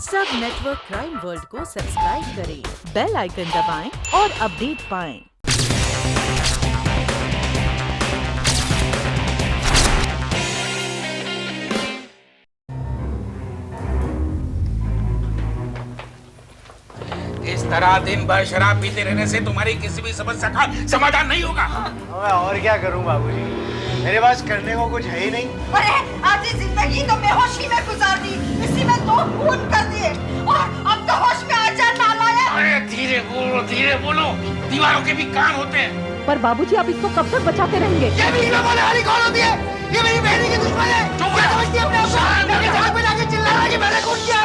सब network crime world को subscribe करें, बेल आइकन दबाएं और अपडेट पाएं। इस तरह दिन भर शराब पीते रहने से तुम्हारी किसी भी समस्या का समाधान नहीं होगा। मैं और क्या करूं बाबूजी, मेरे पास करने को कुछ है ही नहीं। अरे आधी जिंदगी तो बेहोशी में गुजार दी, इसी में 2 खून कर दिए और अब तो होश में आ जा नालायक। अरे धीरे बोलो, दीवारों के भी कान होते हैं। पर बाबूजी आप इसको कब तक बचाते रहेंगे? ये मेरी बोलने वाली कौन होती है? ये मेरी बहन की दुश्मन है। चुप क्या समझती है अपने आप को? मेरे झाग पे जाके चिल्ला रहा है कि मैंने खून किया।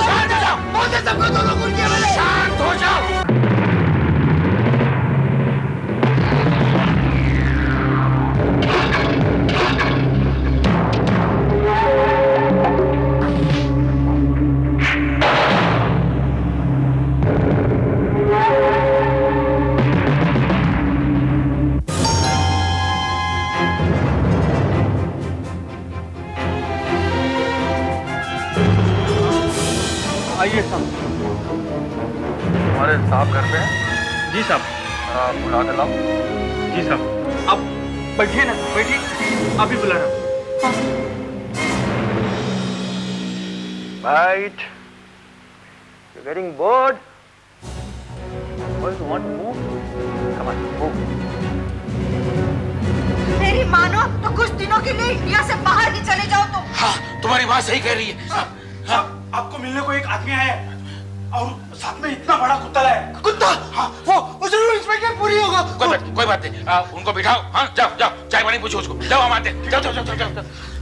शांत हो जाओ। बोलते सबको दोनों खून किया मैंने। शांत हो जाओ। आइए साहब। हमारे साहब घर पे हैं? जी साहब। बुला के लाओ। जी साहब। आप बैठिए ना, बैठिए, आप ही बुला रहा हूँ। Right. You're getting bored? Or you want to move? Come on, move. मेरी मानो तो कुछ दिनों के लिए इंडिया से बाहर ही चले जाओ तुम। हाँ, तुम्हारी बात सही कह रही है। हाँ, आपको मिलने को एक आदमी आया है और साथ में इतना बड़ा कुत्ता लाया है। कुत्ता? हाँ, वो जरूर इंस्पेक्टर पूरी होगा। कोई बात नहीं। उनको बिठाओ। हाँ, जाओ, चाय पानी पूछो उसको। जाओ, हम आते हैं। जाओ।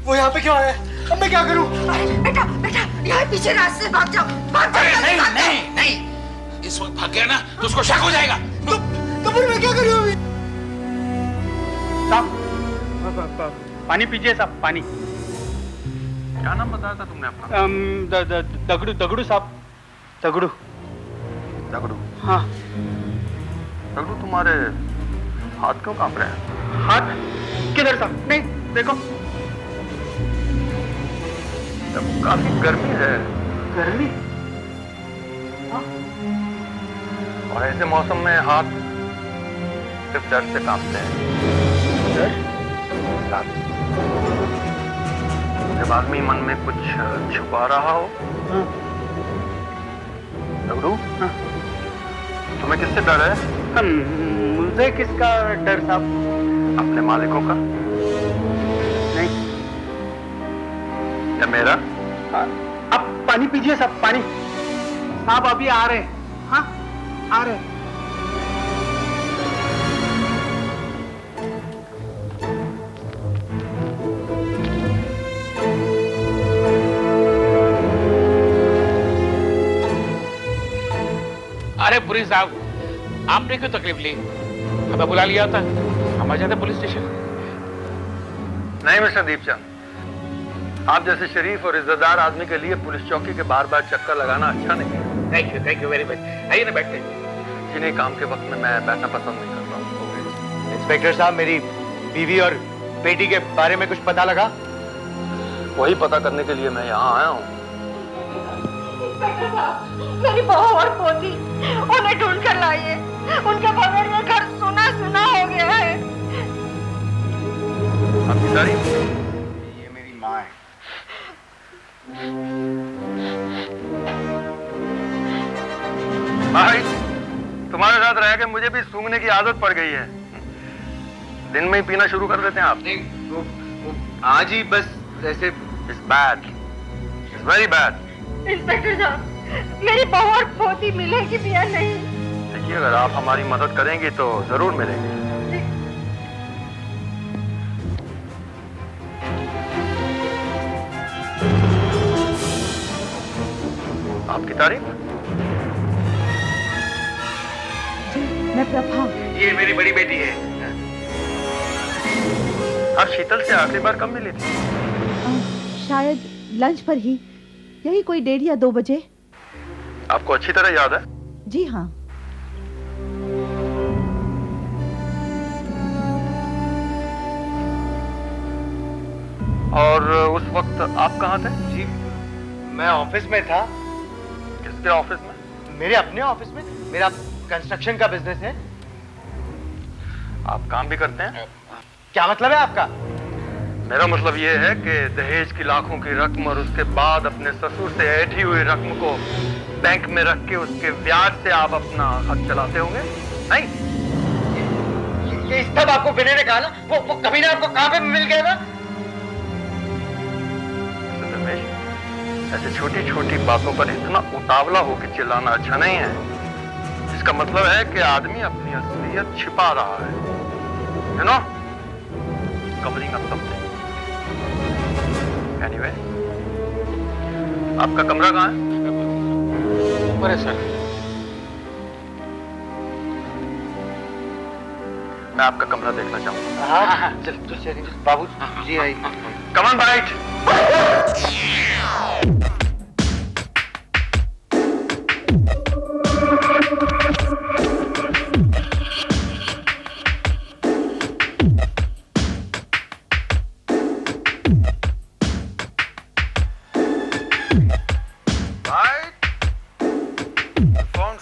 वो यहाँ पे क्यों आया है? अब मैं क्या करूँ? अरे बेटा यहाँ पीछे रास्ते से भाग जाओ। अरे नहीं। इस वक्त भाग गया ना तो उसको शक हो जाएगा। तो फिर मैं क्या करूँ अभी? साहब, पानी पीजिए साहब, पानी। क्या नाम बताया था तुमने अपना? दगड़ू साहब। दगड़ू। हाँ। हाँ। दगड़ू, तुम्हारे हाथ क्यों कांप रहे हैं? हाथ किधर साहब? नहीं, देखो। तब काफी गर्मी है। गर्मी? और ऐसे मौसम में हाथ सिर्फ दर्द से कांपते हैं। जब आदमी मन में कुछ छुपा रहा हो। दगड़ू, तुम्हें किससे डर है? मुझे किसका डर साहब? अपने मालिकों का? नहीं। या मेरा? आप पानी पीजिए साहब, पानी। साहब अभी आ रहे हैं। हाँ, आ रहे हैं। अरे पुलिस साहब, आपने क्यों तकलीफ ली? हमें बुला लिया था, हम आ जाते पुलिस स्टेशन। नहीं मिस्टर दीपचंद, आप जैसे शरीफ और इज्जतदार आदमी के लिए पुलिस चौकी के बार चक्कर लगाना अच्छा नहीं है। Thank you very much. आइए ना, बैठते हैं। इन्हीं काम के वक्त में मैं बैठना पसंद नहीं करता हूँ। इंस्पेक्टर साहब, मेरी बीवी और बेटी के बारे में कुछ पता लगा? वही पता करने के लिए मैं यहाँ आया हूँ। मेरी बहू और पोती, उन्हें ढूंढ कर लाइए। उनके बगैर ये घर सुना हो गया है। आपकी तारीफ? ये मेरी माँ है। भाई, तुम्हारे साथ रह के मुझे भी सूंघने की आदत पड़ गई है। दिन में ही पीना शुरू कर देते हैं आप? नहीं, वो आज ही बस ऐसे। It's bad. It's very bad. Inspector साहब, मेरी बहू और पोती मिलेगी भी या नहीं? देखिए, अगर आप हमारी मदद करेंगे तो जरूर मिलेंगे। आपकी तारीफ? मैं प्रभा। ये मेरी बड़ी बेटी है। आप शीतल से आखिरी बार कब मिली थी? शायद लंच पर ही, यही कोई 1:30 या 2 बजे। आपको अच्छी तरह याद है? जी हाँ। और उस वक्त आप कहाँ थे? जी, मैं ऑफिस में था। किसके ऑफिस में? मेरे अपने ऑफिस में। मेरा कंस्ट्रक्शन का बिजनेस है। आप काम भी करते हैं? क्या मतलब है आपका? मेरा मतलब ये है कि दहेज की लाखों की रकम और उसके बाद अपने ससुर से ऐठी हुई रकम को बैंक में रख के उसके ब्याज से आप अपना हक चलाते होंगे, नहीं? ये सब आपको विनय ने कहा ना? वो कभी ना आपको कहां पे मिल गया था? रमेश, ऐसे छोटी छोटी बातों पर इतना उतावला होकर चिल्लाना अच्छा नहीं है। इसका मतलब है कि आदमी अपनी असलियत छिपा रहा है, you know? Covering up something. Anyway, आपका कमरा कहाँ है? ऊपर है सर। मैं आपका कमरा देखना चाहूंगा। हाँ, चल बाबू जी आई। Come on, bite.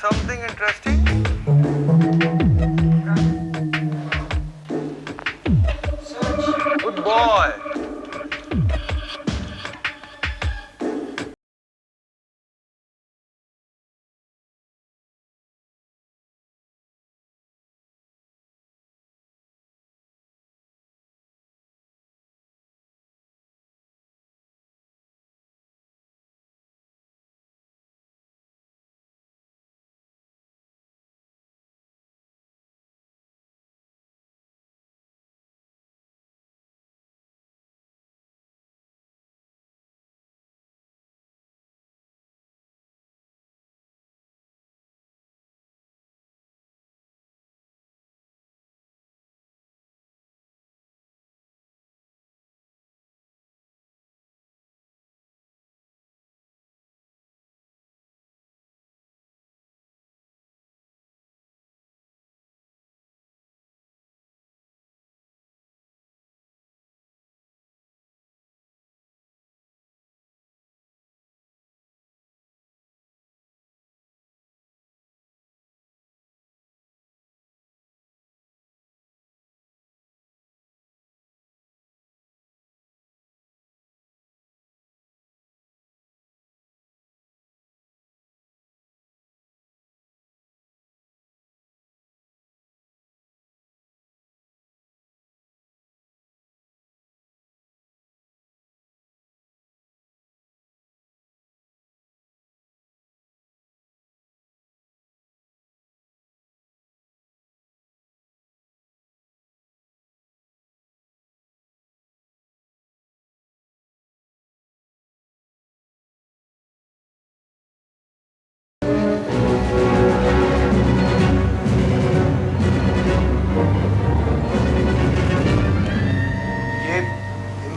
Something interesting? Good boy.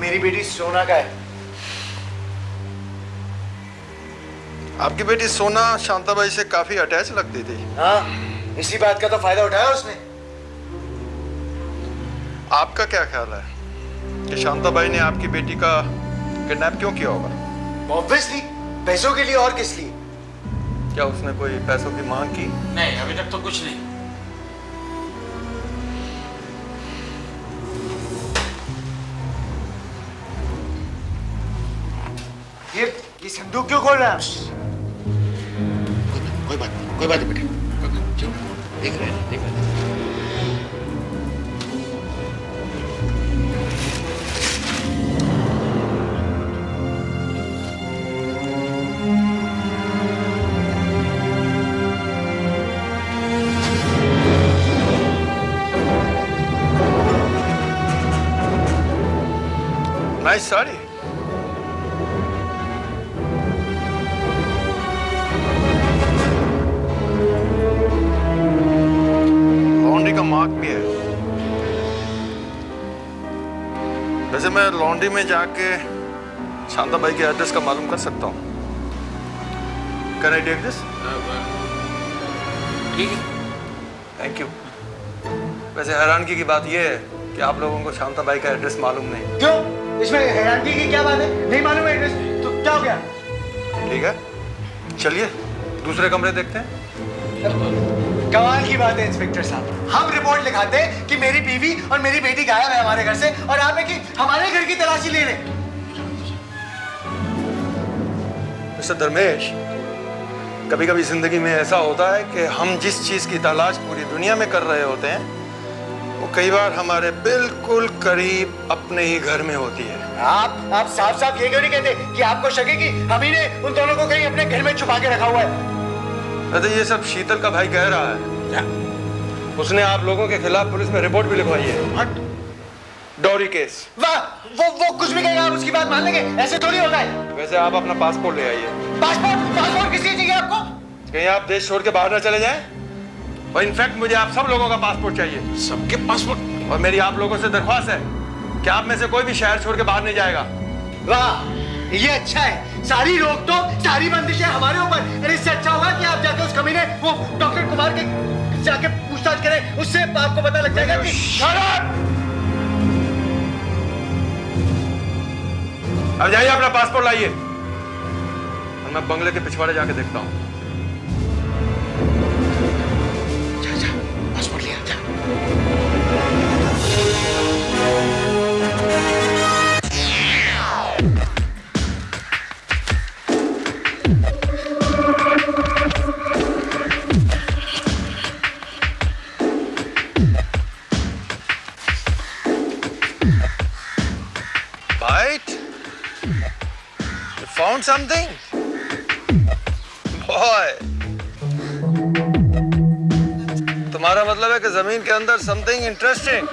मेरी बेटी सोना का है। आपकी बेटी सोना शांताबाई से काफी अटैच लगती थी। हाँ, इसी बात का तो फायदा उठाया उसने। आपका क्या ख्याल है कि शांताबाई ने आपकी बेटी का किडनैप क्यों किया होगा? ऑब्वियसली पैसों के लिए, और किस लिए? क्या उसने कोई पैसों की मांग की? नहीं, अभी तक तो कुछ नहीं। ये संदूक क्यों खोल रहा है? कोई बात नहीं बेटे, चलो देख रहे हैं। नाइस साड़ी। लॉन्ड्री का मार्क भी है। वैसे मैं लॉन्ड्री में जाके शांताबाई के एड्रेस का मालूम कर सकता हूँ। Can I take this? ठीक है, थैंक यू। वैसे हैरानगी की बात यह है कि आप लोगों को शांताबाई का एड्रेस मालूम नहीं। क्यों? इसमें हैरानगी की क्या बात है? नहीं मालूम है एड्रेस तो क्या हो गया? ठीक है, चलिए दूसरे कमरे देखते हैं। कमाल की बात है इंस्पेक्टर साहब, हम रिपोर्ट लिखाते हैं कि मेरी बीवी और मेरी बेटी गायब है हमारे घर से, और आप है कि हमारे घर की तलाशी ले रहे। मिस्टर धर्मेश, कभी कभी जिंदगी में ऐसा होता है कि हम जिस चीज की तलाश पूरी दुनिया में कर रहे होते हैं वो कई बार हमारे बिल्कुल करीब अपने ही घर में होती है। आप साफ साफ ये क्यों नहीं कहते कि आपको शक है कि हम ही ने उन दोनों को कहीं अपने घर में छुपा के रखा हुआ है? अरे ये सब शीतल का भाई कह रहा है। उसने आप लोगों के खिलाफ पुलिस में रिपोर्ट भी लिखवाई है, डॉरी केस। वाह, वो कुछ भी कहेगा, आप उसकी बात मान लेंगे? ऐसे थोड़ी होता है। वैसे आप अपना पासपोर्ट ले आइए। पासपोर्ट किस लिए चाहिए आपको? कहीं आप देश छोड़ के बाहर ना चले जाएं। और इनफैक्ट मुझे आप सब लोगों का पासपोर्ट चाहिए। सबके पासपोर्ट? और मेरी आप लोगों से दरख्वास्त है कि आप में से कोई भी शहर छोड़ के बाहर नहीं जाएगा। वाह, ये अच्छा है। सारी रोक तो सारी बंदिशें हमारे ऊपर। अरे इससे अच्छा होगा कि आप जाके उस कमीने वो डॉक्टर कुमार के जाके पूछताछ करें, उससे आपको पता लग जाएगा कि अब जाइए अपना पासपोर्ट लाइए और मैं बंगले के पिछवाड़े जाके देखता हूँ। पासपोर्ट लिया जा। Bite? You found something? Boy. तुम्हारा मतलब है कि जमीन के अंदर समथिंग इंटरेस्टिंग,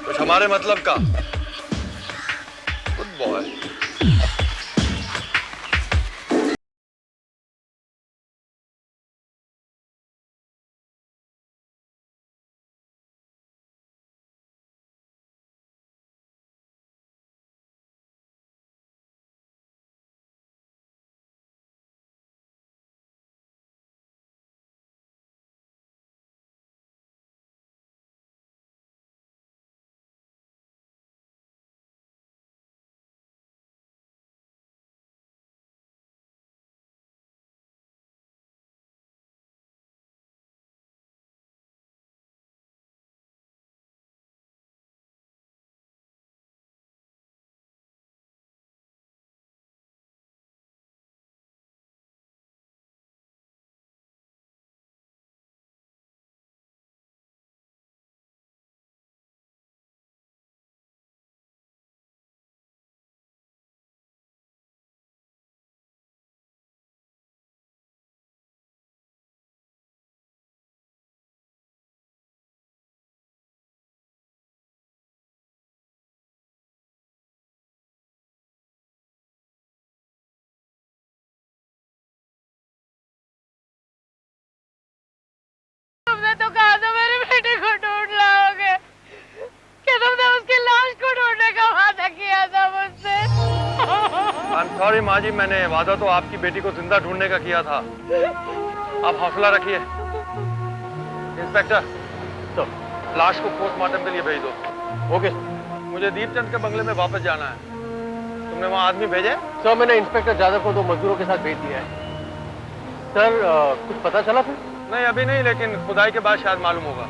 कुछ हमारे मतलब का। Good boy. तुमने तो कहा था मेरे बेटे को ढूंढ लाओगे, क्या तुमने उसकी लाश को ढूंढने का वादा किया था मुझसे? I'm sorry माँ जी, मैंने वादा तो आपकी बेटी को जिंदा ढूंढने का किया था। आप हौसला रखिए। इंस्पेक्टर, तो लाश को पोस्टमार्टम के लिए भेज दो। ओके। मुझे दीपचंद के बंगले में वापस जाना है। तुमने वहाँ आदमी भेजे? सर, मैंने इंस्पेक्टर जादव को 2 मजदूरों के साथ भेज दिया है। सर, कुछ पता चला फिर? नहीं, अभी नहीं, लेकिन खुदाई के बाद शायद मालूम होगा।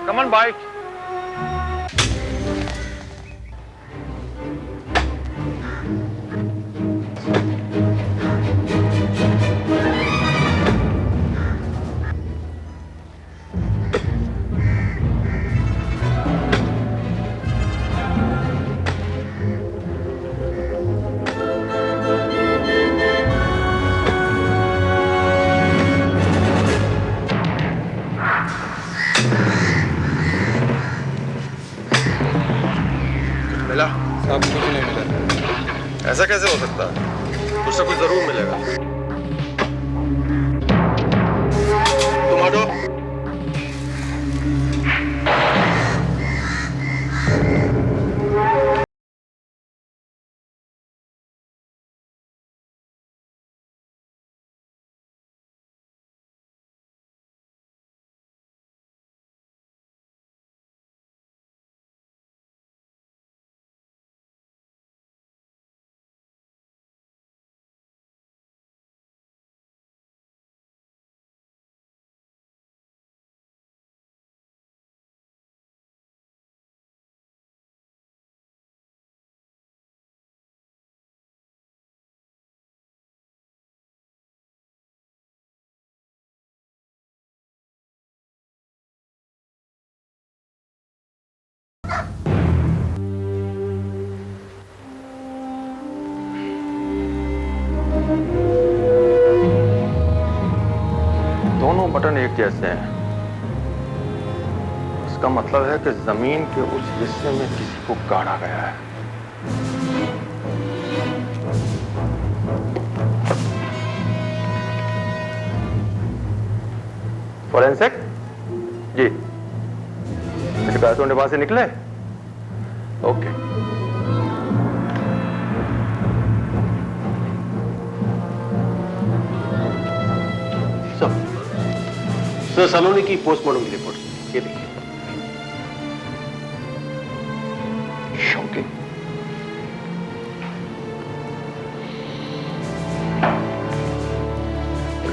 Come on bite. मिला? साहब कुछ नहीं मिला। ऐसा कैसे हो सकता है? कुछ ना कुछ जरूर मिलेगा। तुम हटो। दोनों बटन एक जैसे हैं। इसका मतलब है कि जमीन के उस हिस्से में किसी को गाड़ा गया है। फोरेंसिक जी, शिकायतों निवास से निकले? ओके। सर सलोनी की पोस्टमार्टम की रिपोर्ट, ये देखिए। शॉकिंग।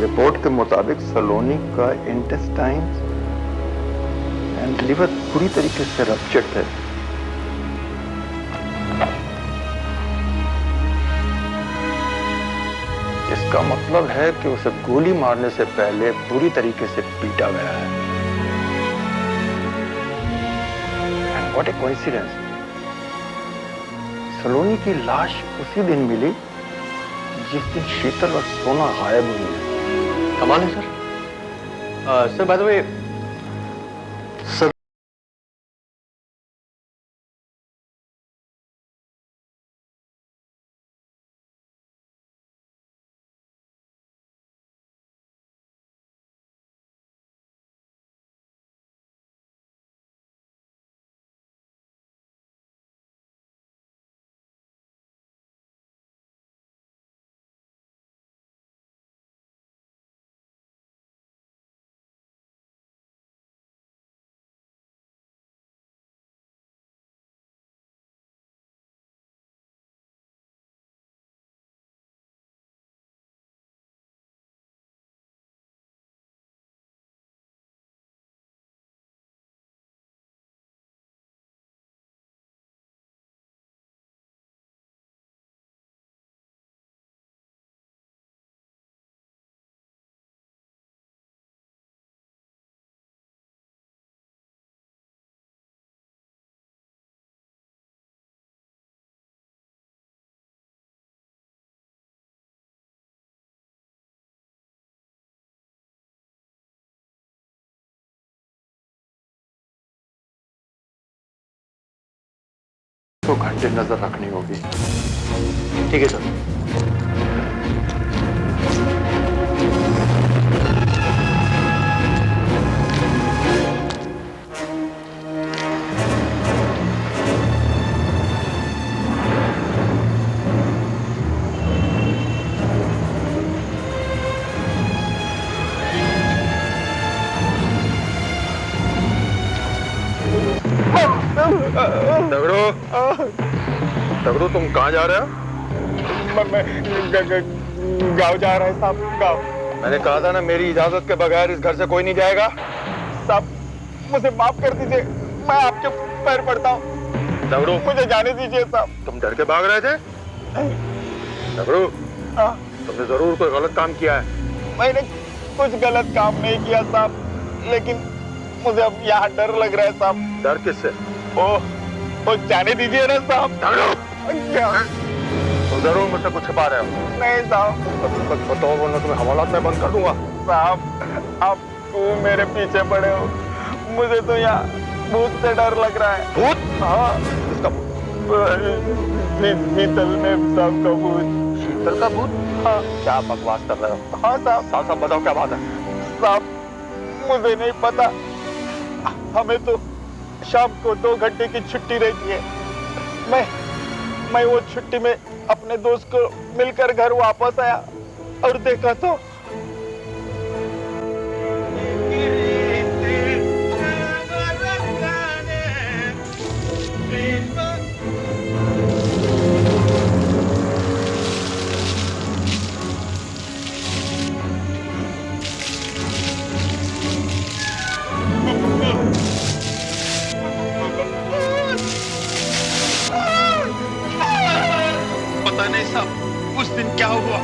रिपोर्ट के मुताबिक सलोनी का इंटेस्टाइन्स एंड लिवर पूरी तरीके से रप्चर्ड है। इसका मतलब है कि उसे गोली मारने से पहले पूरी तरीके से पीटा गया है। एंड व्हाट ए कोइंसिडेंस, सलोनी की लाश उसी दिन मिली जिस दिन शीतल और सोना गायब हुई है। कमाल है sir. Sir by the way, sir तो घंटे नजर रखनी होगी। ठीक है सर। तगड़ो तुम कहाँ जा रहे हो? गाँव जा रहा है साहब, गाँव। मैंने कहा था ना, मेरी इजाजत के बगैर इस घर से कोई नहीं जाएगा। साहब मुझे माफ कर दीजिए, मैं आपके पैर पड़ता हूँ। तगड़ो मुझे जाने दीजिए साहब। तुम डर के भाग रहे थे? तगड़ो तुमने जरूर कोई गलत काम किया है। मैंने कुछ गलत काम नहीं किया साहब, लेकिन मुझे अब यहाँ डर लग रहा है साहब। डर किससे? ओ जाने दीजिए ना साहब। तो जरूर मुझसे कुछ छिपा रहे हो। नहीं साहब। सच बताओ वरना तुम्हें हवालात में बंद कर दूंगा। साहब आप क्यों मेरे पीछे पड़े हो? मुझे तो यहाँ भूत से डर लग रहा है। भूत? हाँ। किसका भूत? शीतल में साहब का भूत। शीतल का भूत? हाँ। क्या बकवास कर रहे हो? हाँ साहब। साफ साफ बताओ क्या बात है? साहब मुझे नहीं पता, हमें तो शाम को 2 घंटे की छुट्टी रहती है। मैं वो छुट्टी में अपने दोस्त को मिलकर घर वापस आया और देखा तो पता नहीं साहब उस दिन क्या हुआ,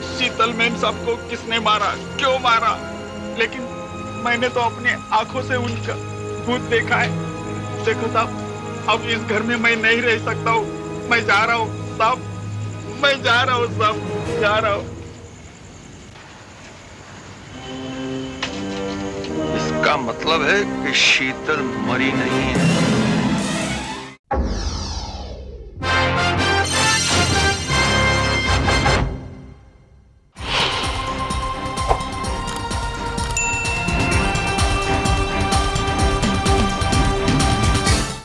शीतल मैम साहब को किसने मारा, क्यों मारा, लेकिन मैंने तो अपने आंखों से उनका भूत देखा है। देखो साहब, अब इस घर में मैं नहीं रह सकता हूँ। मैं जा रहा हूँ साहब, मैं जा रहा हूँ साहब, जा रहा हूँ। इसका मतलब है कि शीतल मरी नहीं है।